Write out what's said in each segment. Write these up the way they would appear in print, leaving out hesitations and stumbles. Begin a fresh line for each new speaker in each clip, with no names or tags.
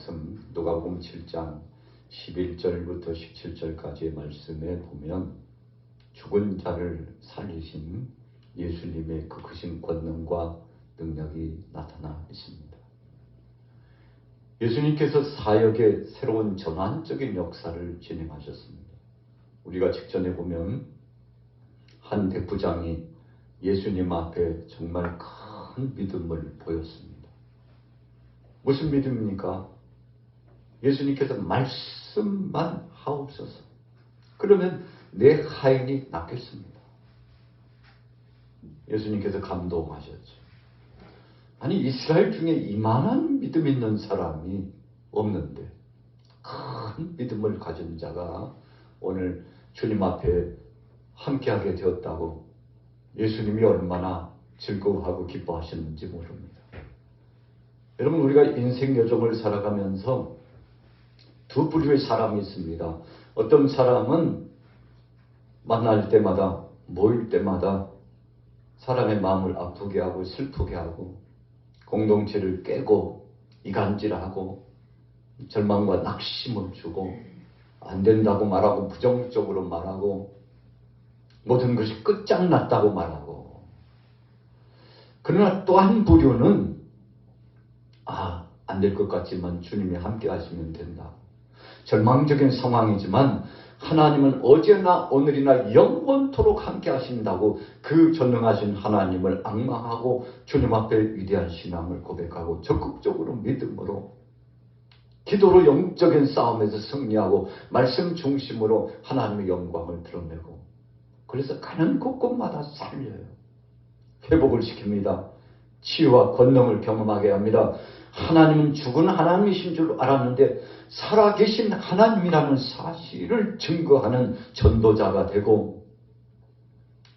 말씀 누가복음 7장 11절부터 17절까지의 말씀에 보면 죽은 자를 살리신 예수님의 그 크신 권능과 능력이 나타나 있습니다. 예수님께서 사역의 새로운 전환적인 역사를 진행하셨습니다. 우리가 직전에 보면 한 백부장이 예수님 앞에 정말 큰 믿음을 보였습니다. 무슨 믿음입니까? 예수님께서 말씀만 하옵소서. 그러면 내 하인이 낫겠습니다. 예수님께서 감동하셨죠. 아니, 이스라엘 중에 이만한 믿음 있는 사람이 없는데 큰 믿음을 가진 자가 오늘 주님 앞에 함께하게 되었다고 예수님이 얼마나 즐거워하고 기뻐하셨는지 모릅니다. 여러분, 우리가 인생 여정을 살아가면서 두 부류의 사람이 있습니다. 어떤 사람은 만날 때마다, 모일 때마다 사람의 마음을 아프게 하고 슬프게 하고 공동체를 깨고 이간질하고 절망과 낙심을 주고 안 된다고 말하고 부정적으로 말하고 모든 것이 끝장났다고 말하고, 그러나 또 한 부류는 안 될 것 같지만 주님이 함께 하시면 된다. 절망적인 상황이지만 하나님은 어제나 오늘이나 영원토록 함께 하신다고 그 전능하신 하나님을 앙망하고 주님 앞에 위대한 신앙을 고백하고 적극적으로 믿음으로 기도로 영적인 싸움에서 승리하고 말씀 중심으로 하나님의 영광을 드러내고, 그래서 가는 곳곳마다 살려요. 회복을 시킵니다. 치유와 권능을 경험하게 합니다. 하나님은 죽은 하나님이신 줄 알았는데 살아계신 하나님이라는 사실을 증거하는 전도자가 되고,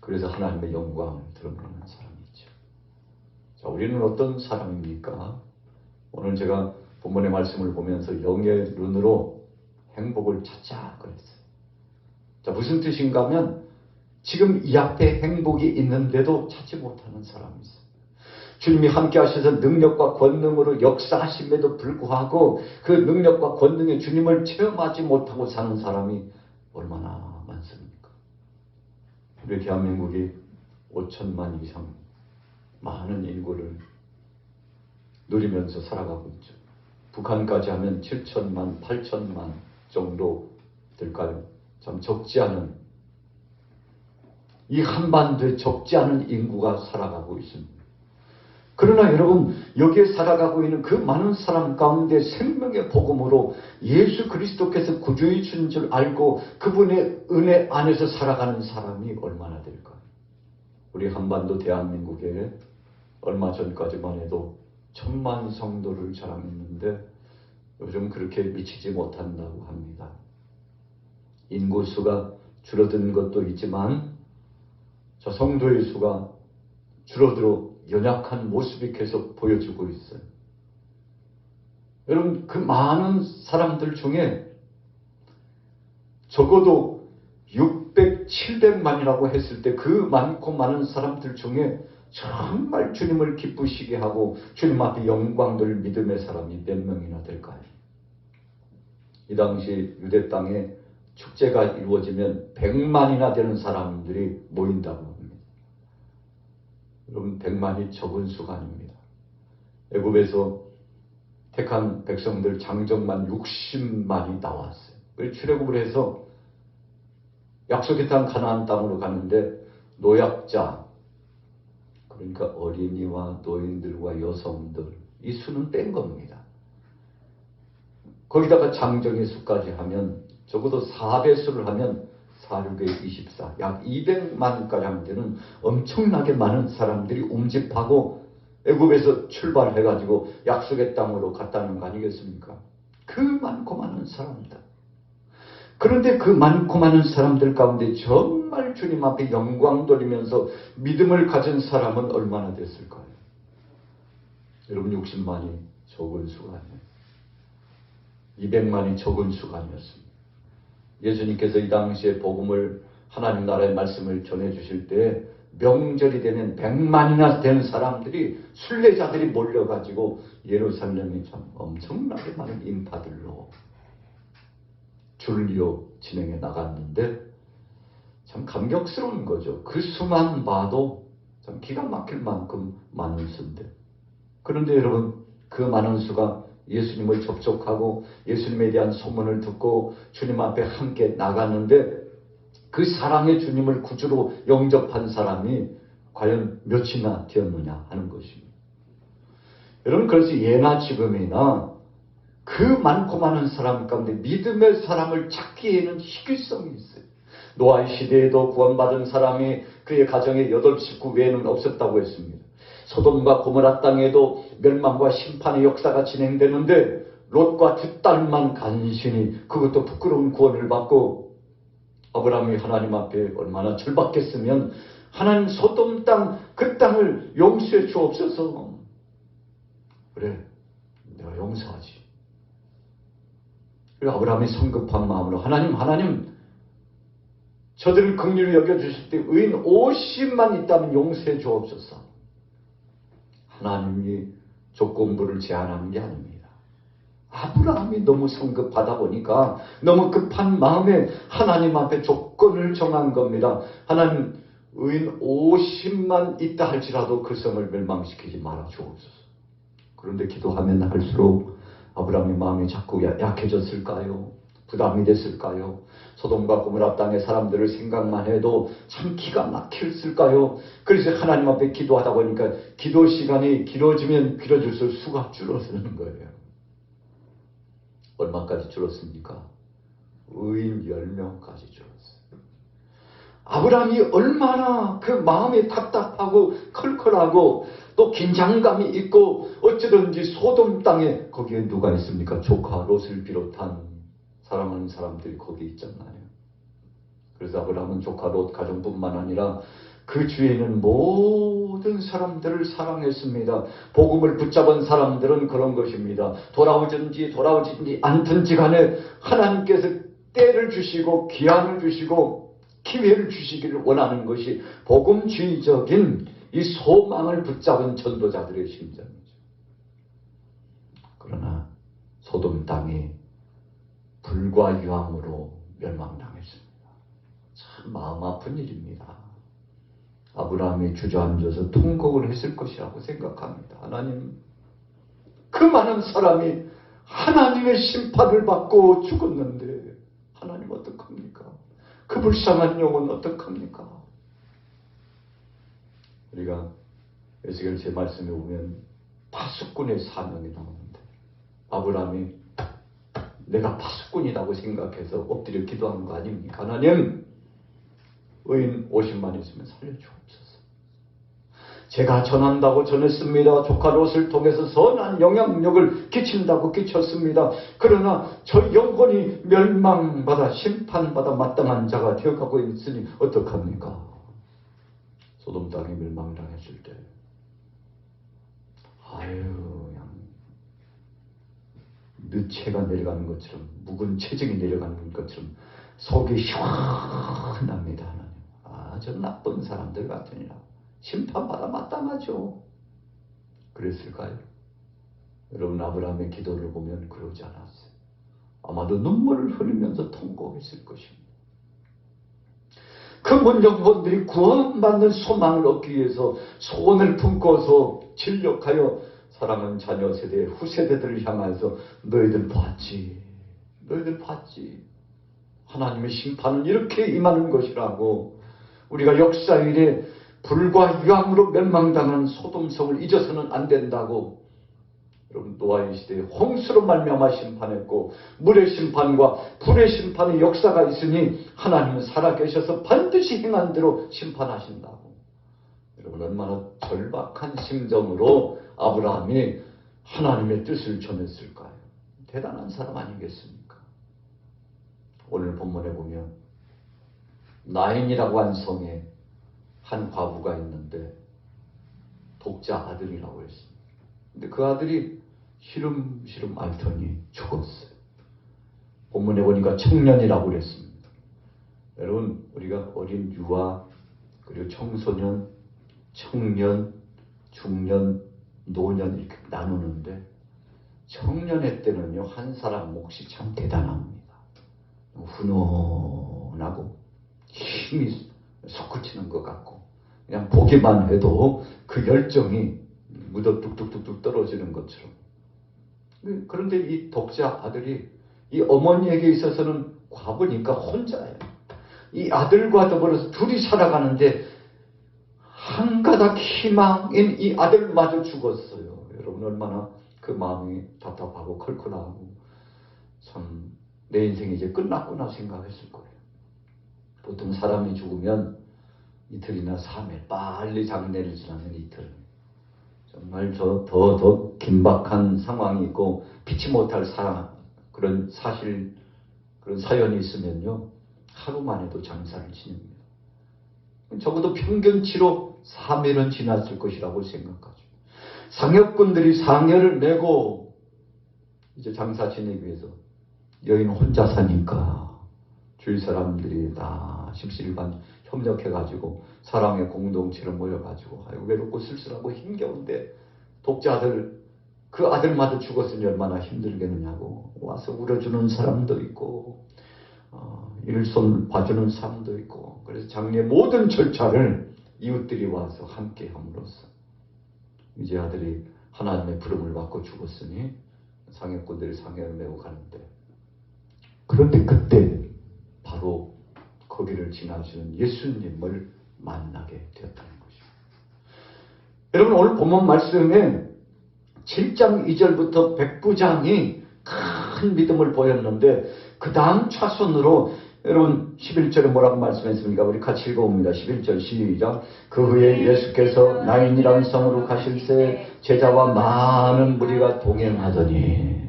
그래서 하나님의 영광을 드러내는 사람이죠. 자, 우리는 어떤 사람입니까? 오늘 제가 본문의 말씀을 보면서 영의 눈으로 행복을 찾자 그랬어요. 자, 무슨 뜻인가 하면 지금 이 앞에 행복이 있는데도 찾지 못하는 사람이 있어요. 주님이 함께 하셔서 능력과 권능으로 역사하심에도 불구하고 그 능력과 권능의 주님을 체험하지 못하고 사는 사람이 얼마나 많습니까? 우리 대한민국이 5천만 이상 많은 인구를 누리면서 살아가고 있죠. 북한까지 하면 7천만, 8천만 정도 될까요? 참 적지 않은, 이 한반도에 적지 않은 인구가 살아가고 있습니다. 그러나 여러분, 여기에 살아가고 있는 그 많은 사람 가운데 생명의 복음으로 예수 그리스도께서 구주해 주신 줄 알고 그분의 은혜 안에서 살아가는 사람이 얼마나 될까요? 우리 한반도 대한민국에 얼마 전까지만 해도 1,000만 성도를 자랑했는데 요즘 그렇게 미치지 못한다고 합니다. 인구수가 줄어든 것도 있지만 저 성도의 수가 줄어들어 연약한 모습이 계속 보여주고 있어요. 여러분, 그 많은 사람들 중에 적어도 600, 700만이라고 했을 때 그 많고 많은 사람들 중에 정말 주님을 기쁘시게 하고 주님 앞에 영광들 믿음의 사람이 몇 명이나 될까요? 이 당시 유대 땅에 축제가 이루어지면 100만이나 되는 사람들이 모인다고 합니다. 여러분, 100만이 적은 수가 아닙니다. 애굽에서 택한 백성들 장정만 60만이 나왔어요. 출애굽을 해서 약속의 땅 가나안 땅으로 가는데 노약자, 그러니까 어린이와 노인들과 여성들, 이 수는 뺀 겁니다. 거기다가 장정의 수까지 하면 적어도 4배수를 하면 4, 6에 24, 약 200만가량 되는 엄청나게 많은 사람들이 움집하고 애굽에서 출발해가지고 약속의 땅으로 갔다는 거 아니겠습니까? 그 많고 많은 사람들. 그런데 그 많고 많은 사람들 가운데 정말 주님 앞에 영광 돌리면서 믿음을 가진 사람은 얼마나 됐을까요? 여러분, 60만이 적은 수가 아니에요. 200만이 적은 수가 아니었습니다. 예수님께서 이 당시에 복음을, 하나님 나라의 말씀을 전해 주실 때 명절이 되면 100만이나 되는 사람들이 순례자들이 몰려가지고 예루살렘이 참 엄청나게 많은 인파들로 줄리어 진행해 나갔는데 참 감격스러운 거죠. 그 수만 봐도 참 기가 막힐 만큼 많은 수인데, 그런데 여러분, 그 많은 수가 예수님을 접촉하고 예수님에 대한 소문을 듣고 주님 앞에 함께 나갔는데 그 사랑의 주님을 구주로 영접한 사람이 과연 몇이나 되었느냐 하는 것입니다. 여러분, 그래서 예나 지금이나 그 많고 많은 사람 가운데 믿음의 사람을 찾기에는 희귀성이 있어요. 노아의 시대에도 구원받은 사람이 그의 가정의 8식구 외에는 없었다고 했습니다. 소돔과 고모라 땅에도 멸망과 심판의 역사가 진행되는데 롯과 두 딸만 간신히, 그것도 부끄러운 구원을 받고, 아브라함이 하나님 앞에 얼마나 절박했으면 하나님 소돔 땅, 그 땅을 용서해 주옵소서. 그래, 내가 용서하지. 그리고 아브라함이 성급한 마음으로 하나님 저들을 긍휼히 여겨주실 때 의인 50만 있다면 용서해 주옵소서. 하나님이 조건부를 제한하는 게 아닙니다. 아브라함이 너무 성급하다 보니까 너무 급한 마음에 하나님 앞에 조건을 정한 겁니다. 하나님, 의인 50만 있다 할지라도 그 성을 멸망시키지 말아 주옵소서. 그런데 기도하면 할수록 아브라함의 마음이 자꾸 약해졌을까요? 부담이 됐을까요? 소돔과 고모라 땅의 사람들을 생각만 해도 참 기가 막혔을까요? 그래서 하나님 앞에 기도하다 보니까 기도 시간이 길어지면 길어질수록 수가 줄어드는 거예요. 얼마까지 줄었습니까? 의인 10명까지 줄었어요. 아브라함이 얼마나 그 마음이 답답하고 컬컬하고 또 긴장감이 있고 어쩌든지 소돔 땅에, 거기에 누가 있습니까? 조카 롯을 비롯한 사랑하는 사람들이 거기 있잖아요. 그래서 아브라함은 조카 롯 가정뿐만 아니라 그 주위에 있는 모든 사람들을 사랑했습니다. 복음을 붙잡은 사람들은 그런 것입니다. 돌아오든지 않든지 간에 하나님께서 때를 주시고 기한을 주시고 기회를 주시기를 원하는 것이 복음주의적인 이 소망을 붙잡은 전도자들의 심정이죠. 그러나 소돔 땅이 불과 유황으로 멸망당했습니다. 참 마음 아픈 일입니다. 아브라함이 주저앉아서 통곡을 했을 것이라고 생각합니다. 하나님, 그 많은 사람이 하나님의 심판을 받고 죽었는데 하나님 어떡합니까? 그 불쌍한 영혼 어떡합니까? 우리가 에스겔 제 말씀에 보면 파수꾼의 사명이 나오는데 아브라함이 내가 파수꾼이라고 생각해서 엎드려 기도하는 거 아닙니까? 하나님, 의인 50만 있으면 살려주옵소서. 제가 전한다고 전했습니다. 조카 롯을 통해서 선한 영향력을 끼친다고 끼쳤습니다. 그러나 저 영혼이 멸망받아 심판받아 마땅한 자가 되어가고 있으니 어떡합니까? 소돔 땅이 멸망당했을 때 그냥 느체가 내려가는 것처럼, 묵은 체증이 내려가는 것처럼 속이 시원합니다. 하나님, 저 나쁜 사람들 같으니라 심판받아 마땅하죠. 그랬을까요? 여러분, 아브라함의 기도를 보면 그러지 않았어요. 아마도 눈물을 흘리면서 통곡했을 것입니다. 그 문정본들이 구원받는 소망을 얻기 위해서 소원을 품고서 진력하여 사랑하는 자녀 세대, 후세대들을 향해서 너희들 봤지? 하나님의 심판은 이렇게 임하는 것이라고. 우리가 역사 일에 불과 유황으로 멸망당한 소돔성을 잊어서는 안 된다고. 여러분, 노아의 시대에 홍수로 말미암아 심판했고 물의 심판과 불의 심판의 역사가 있으니 하나님은 살아계셔서 반드시 행한 대로 심판하신다고. 여러분, 얼마나 절박한 심정으로 아브라함이 하나님의 뜻을 전했을까요? 대단한 사람 아니겠습니까? 오늘 본문에 보면 나인이라고 한 성에 한 과부가 있는데 독자 아들이라고 했습니다. 근데 그 아들이 시름시름 앓더니 죽었어요. 본문에 보니까 청년이라고 그랬습니다. 여러분, 우리가 어린 유아, 그리고 청소년, 청년, 중년, 노년 이렇게 나누는데 청년의 때는요 한 사람 몫이 참 대단합니다. 훈훈하고 힘이 솟구치는 것 같고 그냥 보기만 해도 그 열정이 묻어 뚝뚝뚝뚝 떨어지는 것처럼. 그런데 이 독자 아들이 이 어머니에게 있어서는 과부니까 혼자예요. 이 아들과 더불어서 둘이 살아가는데 한 가닥 희망인 이 아들마저 죽었어요. 여러분 얼마나 그 마음이 답답하고 컬컬하고 참 내 인생이 이제 끝났구나 생각했을 거예요. 보통 사람이 죽으면 이틀이나 3일 빨리 장례를 지나면 이틀. 정말 더 긴박한 상황이 있고 피치 못할 그런 사실 그런 사연이 있으면요 하루 만에도 장사를 지냅니다. 적어도 평균치로 3일은 지났을 것이라고 생각하죠. 상여꾼들이 상여를 내고 이제 장사 지내기 위해서 여인 혼자 사니까 주위 사람들이 다 십시일반 협력해가지고 사랑의 공동체로 모여가지고 아유 외롭고 쓸쓸하고 힘겨운데 독자들 그 아들마저 죽었으니 얼마나 힘들겠느냐고 와서 울어주는 사람도 있고 일손 봐주는 사람도 있고 그래서 장례 모든 절차를 이웃들이 와서 함께 함으로써 이제 아들이 하나님의 부름을 받고 죽었으니 상여꾼들이 상여를 메고 가는데 그런데 그때 바로 거기를 지나시는 예수님을 만나게 되었다는 것입니다. 여러분 오늘 본문 말씀에 7장 2절부터 백부장이 큰 믿음을 보였는데 그 다음 차순으로 여러분 11절에 뭐라고 말씀했습니까? 우리 같이 읽어봅니다. 11절 시작. 그 후에 예수께서 나인이라는 성으로 가실새 제자와 많은 무리가 동행하더니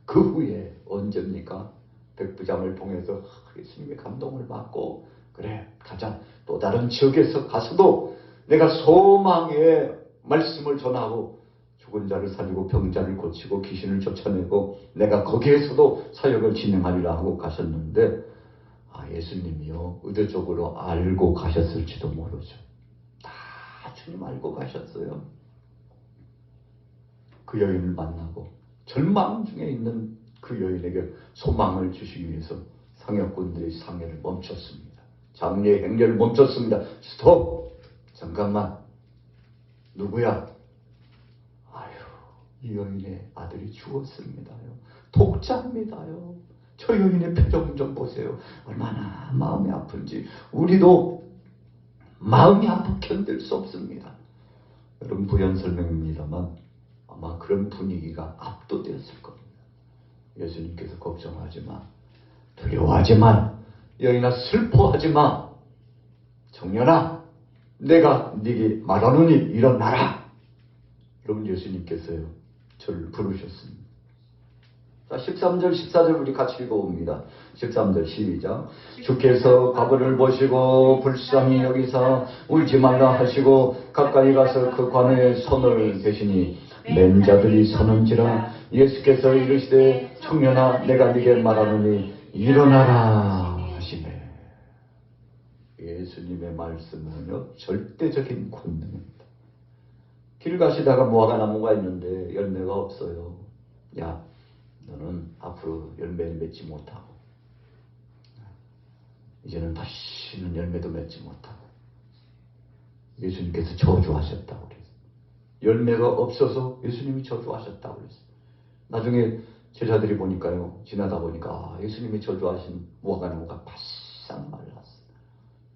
그 후에 언제입니까? 백부장을 통해서 예수님의 감동을 받고 그래 가자 또 다른 지역에서 가서도 내가 소망의 말씀을 전하고 죽은 자를 살리고 병자를 고치고 귀신을 쫓아내고 내가 거기에서도 사역을 진행하리라 하고 가셨는데 예수님이요 의도적으로 알고 가셨을지도 모르죠. 다 주님 알고 가셨어요. 그 여인을 만나고 절망 중에 있는 그 여인에게 소망을 주시기 위해서 상여꾼들이 상여를 멈췄습니다. 장례 행렬을 멈췄습니다. 스톱! 잠깐만. 누구야? 아유, 이 여인의 아들이 죽었습니다요. 독자입니다요. 저 여인의 표정 좀 보세요. 얼마나 마음이 아픈지 우리도 마음이 아프 견딜 수 없습니다. 여러분 부연 설명입니다만 아마 그런 분위기가 압도되었을 겁니다. 예수님께서 걱정하지 마. 두려워하지 마. 여인아 슬퍼하지 마. 청년아 내가 네게 말하노니 일어나라. 여러분 예수님께서요 저를 부르셨습니다. 자 13절 14절 우리 같이 읽어봅니다. 13절 시작. 주께서 과부를 보시고 불쌍히 여기사 울지 말라 하시고 가까이 가서 그 관에 손을 대시니 맨 자들이 서는지라. 예수께서 이르시되 청년아 내가 네게 말하노니 일어나라 하시네. 예수님의 말씀은요 절대적인 권능입니다. 길 가시다가 무화과 나무가 있는데 열매가 없어요. 야 너는 앞으로 열매를 맺지 못하고 이제는 다시는 열매도 맺지 못하고 예수님께서 저주하셨다고 그랬어요. 열매가 없어서 예수님이 저주하셨다고 그랬어요. 나중에 제자들이 보니까요 지나다 보니까 예수님이 저주하신 무화과나무가 바싹 말랐어요.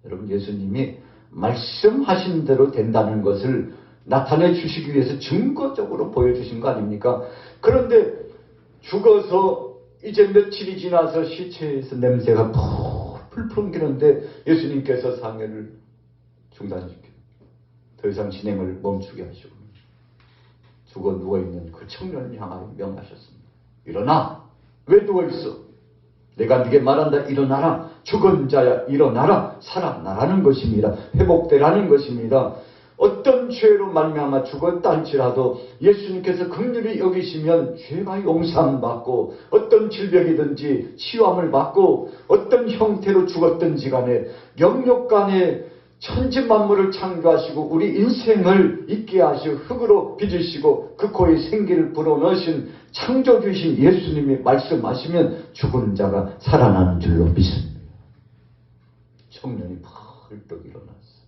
여러분 예수님이 말씀하신 대로 된다는 것을 나타내 주시기 위해서 증거적으로 보여주신 거 아닙니까? 그런데 죽어서 이제 며칠이 지나서 시체에서 냄새가 풀풀 옮기는데 예수님께서 상해를 중단시키고 더 이상 진행을 멈추게 하시고 죽어 누워있는 그 청년을 향하여 명하셨습니다. 일어나! 왜 누워있어? 내가 네게 말한다. 일어나라. 죽은 자야 일어나라. 살아나라는 것입니다. 회복되라는 것입니다. 어떤 죄로 말미암아 죽었다 할지라도 예수님께서 긍휼히 여기시면 죄가 용서받고 어떤 질병이든지 치유함을 받고 어떤 형태로 죽었든지 간에 영역 간에 천지 만물을 창조하시고 우리 인생을 있게 하시고 흙으로 빚으시고 그 코에 생기를 불어넣으신 창조주이신 예수님이 말씀하시면 죽은 자가 살아나는 줄로 믿습니다. 청년이 벌떡 일어났어요.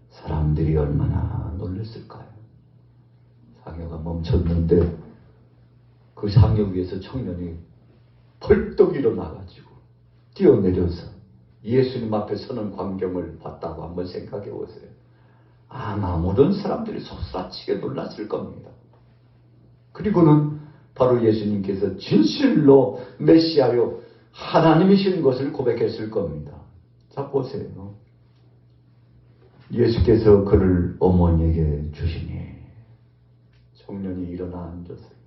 사람들이 얼마나 놀랐을까요? 상여가 멈췄는데 그 상여 위에서 청년이 벌떡 일어나가지고 뛰어내려서 예수님 앞에 서는 광경을 봤다고 한번 생각해 보세요. 아마 모든 사람들이 솟아치게 놀랐을 겁니다. 그리고는 바로 예수님께서 진실로 메시아요 하나님이신 것을 고백했을 겁니다. 자 보세요. 예수께서 그를 어머니에게 주시니 청년이 일어나 앉았어요.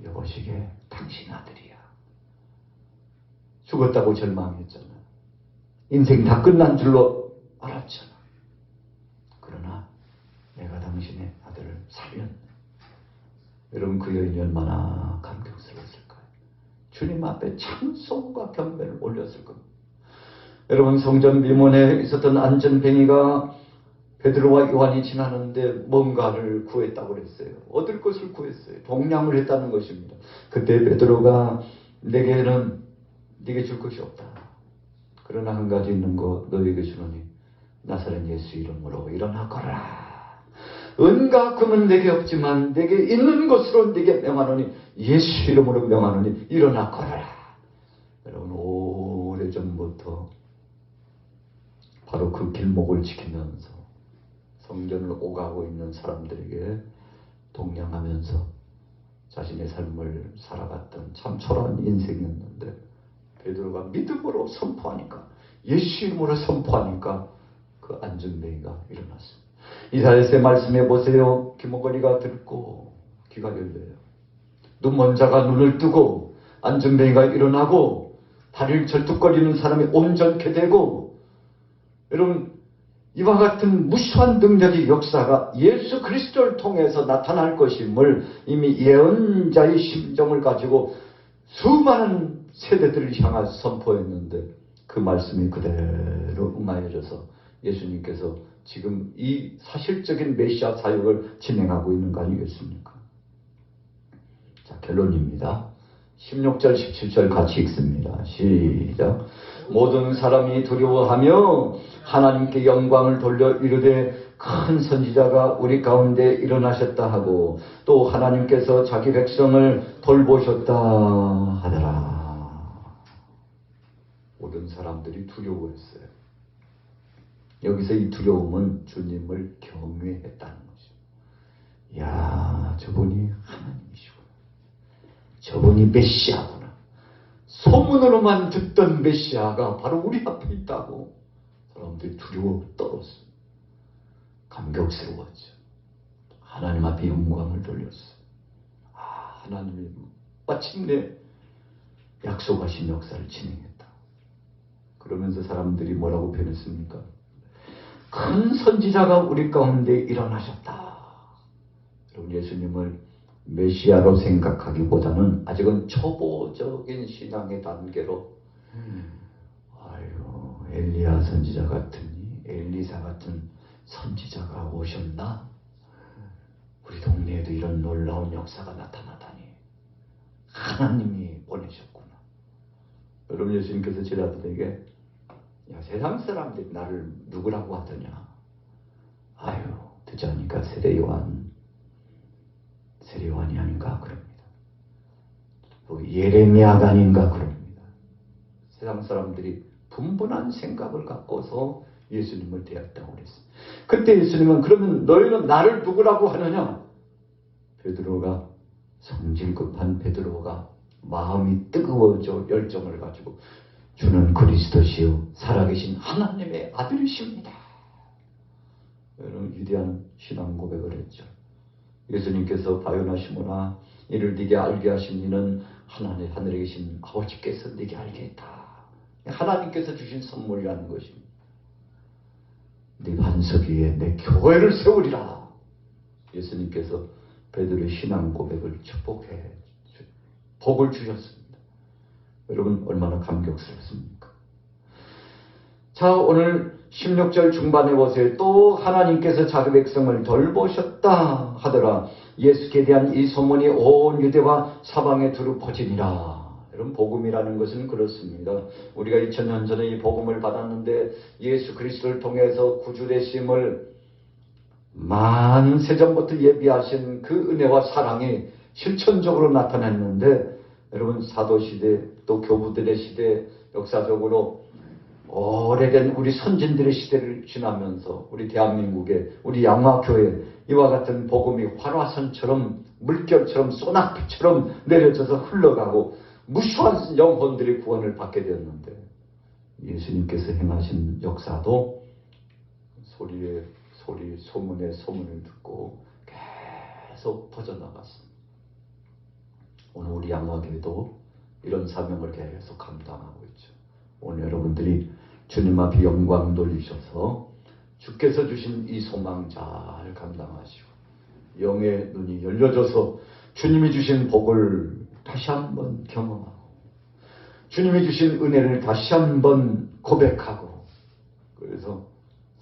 여보시게 당신 아들이야. 죽었다고 절망했잖아. 인생이 다 끝난 줄로 알았잖아. 그러나 내가 당신의 아들을 살렸네. 여러분 그 여인이 얼마나 감격스러웠을까요? 주님 앞에 찬송과 경배를 올렸을 겁니다. 여러분 성전 미문에 있었던 안전뱅이가 베드로와 요한이 지나는데 뭔가를 구했다고 그랬어요. 얻을 것을 구했어요. 동냥을 했다는 것입니다. 그때 베드로가 네게 줄 것이 없다. 그러나 한 가지 있는 거 너에게 주노니 나사렛 예수 이름으로 일어나거라. 은과 금은 내게 없지만 내게 있는 것으로 내게 명하노니 예수 이름으로 명하노니 일어나거라. 여러분 오래전부터 바로 그 길목을 지키면서 성전을 오가고 있는 사람들에게 동냥하면서 자신의 삶을 살아갔던 참 초라한 인생이었는데 베드로가 믿음으로 선포하니까 예수 이름으로 선포하니까 그 안전뱅이가 일어났습니다. 이사야서의 말씀해 보세요. 귀머거리가 듣고 귀가 열려요. 눈먼 자가 눈을 뜨고 안전뱅이가 일어나고 다리를 절뚝거리는 사람이 온전케 되고 여러분 이와 같은 무수한 능력의 역사가 예수 그리스도를 통해서 나타날 것임을 이미 예언자의 심정을 가지고 수많은 세대들을 향해 선포했는데 그 말씀이 그대로 응하여져서 예수님께서 지금 이 사실적인 메시아 사역을 진행하고 있는 거 아니겠습니까? 자, 결론입니다. 16절 17절 같이 읽습니다. 시작. 모든 사람이 두려워하며 하나님께 영광을 돌려 이르되 큰 선지자가 우리 가운데 일어나셨다 하고 또 하나님께서 자기 백성을 돌보셨다 하더라. 모든 사람들이 두려워했어요. 여기서 이 두려움은 주님을 경외했다는 거죠. 야, 저분이 하나님이시구나. 저분이 메시아구나. 소문으로만 듣던 메시아가 바로 우리 앞에 있다고 사람들이 두려워 떨었어요. 감격스러웠죠. 하나님 앞에 영광을 돌렸어요. 하나님이 마침내 약속하신 역사를 진행했다. 그러면서 사람들이 뭐라고 표현했습니까? 큰 선지자가 우리 가운데 일어나셨다. 여러분 예수님을 메시아로 생각하기보다는 아직은 초보적인 신앙의 단계로 엘리야 선지자 같으니 엘리사 같은 선지자가 오셨나? 우리 동네에도 이런 놀라운 역사가 나타나다니 하나님이 보내셨구나. 여러분 예수님께서 제자들에게 야, 세상 사람들이 나를 누구라고 하더냐? 듣지 않으니까 세례요한이 아닌가 그럽니다. 또 예레미야가 아닌가 그럽니다. 세상 사람들이 분분한 생각을 갖고서 예수님을 대했다고 그랬어요. 그때 예수님은 그러면 너희는 나를 누구라고 하느냐? 베드로가 성질 급한 베드로가 마음이 뜨거워져 열정을 가지고 주는 그리스도시요 살아계신 하나님의 아들이십니다. 여러분 위대한 신앙 고백을 했죠. 예수님께서 바요나시모나 이를 네게 알게 하신 이는 하늘에 계신 아버지께서 네게 알게 했다. 하나님께서 주신 선물이라는 것입니다. 네 반석 위에 내 교회를 세우리라. 예수님께서 베드로의 신앙 고백을 축복해 복을 주셨습니다. 여러분 얼마나 감격스럽습니까? 자, 오늘 16절 중반에 보세요. 또 하나님께서 자기 백성을 돌보셨다 하더라. 예수께 대한 이 소문이 온 유대와 사방에 두루 퍼지니라. 여러분, 복음이라는 것은 그렇습니다. 우리가 2000년 전에 이 복음을 받았는데 예수 그리스도를 통해서 구주 되심을 만세전부터 예비하신 그 은혜와 사랑이 실천적으로 나타났는데, 여러분, 사도시대 또 교부들의 시대, 역사적으로 오래된 우리 선진들의 시대를 지나면서 우리 대한민국에, 우리 양화교회 이와 같은 복음이 활화선처럼 물결처럼 소나기처럼 내려져서 흘러가고 무수한 영혼들이 구원을 받게 되었는데, 예수님께서 행하신 역사도 소문의 소문을 듣고 계속 퍼져나갔습니다. 오늘 우리 양화교회도 이런 사명을 계속 감당하고 있죠. 오늘 여러분들이 주님 앞에 영광 돌리셔서 주께서 주신 이 소망 잘 감당하시고 영의 눈이 열려져서 주님이 주신 복을 다시 한번 경험하고 주님이 주신 은혜를 다시 한번 고백하고, 그래서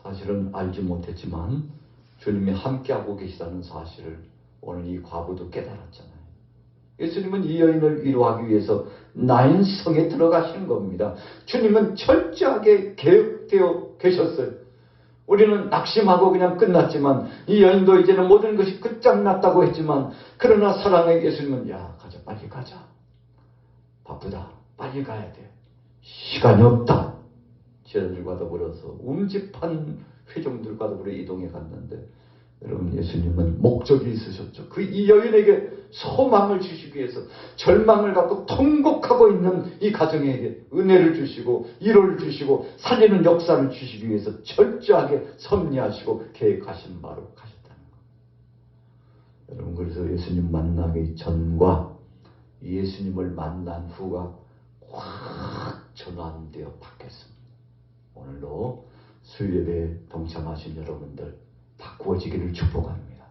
사실은 알지 못했지만 주님이 함께하고 계시다는 사실을 오늘 이 과부도 깨달았잖아요. 예수님은 이 여인을 위로하기 위해서 나인성에 들어가신 겁니다. 주님은 철저하게 계획되어 계셨어요. 우리는 낙심하고 그냥 끝났지만, 이 여인도 이제는 모든 것이 끝장났다고 했지만, 그러나 사랑의 예수님은 야, 가자, 빨리 가자. 바쁘다. 빨리 가야 돼. 시간이 없다. 제자들과 더불어서 움집한 회중들과 더불어 이동해 갔는데, 여러분, 예수님은 목적이 있으셨죠. 이 여인에게 소망을 주시기 위해서, 절망을 갖고 통곡하고 있는 이 가정에게 은혜를 주시고 위로를 주시고 살리는 역사를 주시기 위해서 철저하게 섭리하시고 계획하신 바로 가셨다는 것. 여러분, 그래서 예수님 만나기 전과 예수님을 만난 후가 확 전환되어 바뀌었습니다. 오늘도 수요예배에 동참하신 여러분들 바꾸어지기를 축복합니다.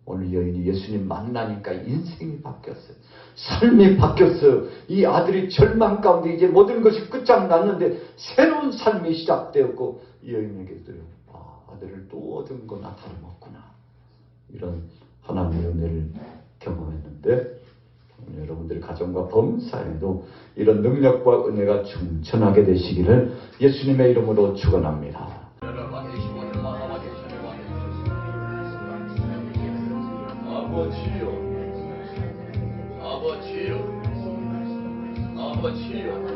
오늘 여인이 예수님 만나니까 인생이 바뀌었어요. 삶이 바뀌었어요. 이 아들이 절망 가운데 이제 모든 것이 끝장났는데 새로운 삶이 시작되었고, 이 여인에게도 아들을 또 얻은 거나 다름없구나, 이런 하나님의 은혜를 경험했는데, 오늘 여러분들의 가정과 범사에도 이런 능력과 은혜가 충천하게 되시기를 예수님의 이름으로 축원합니다. 아버지요, 아버지요, 아버지요.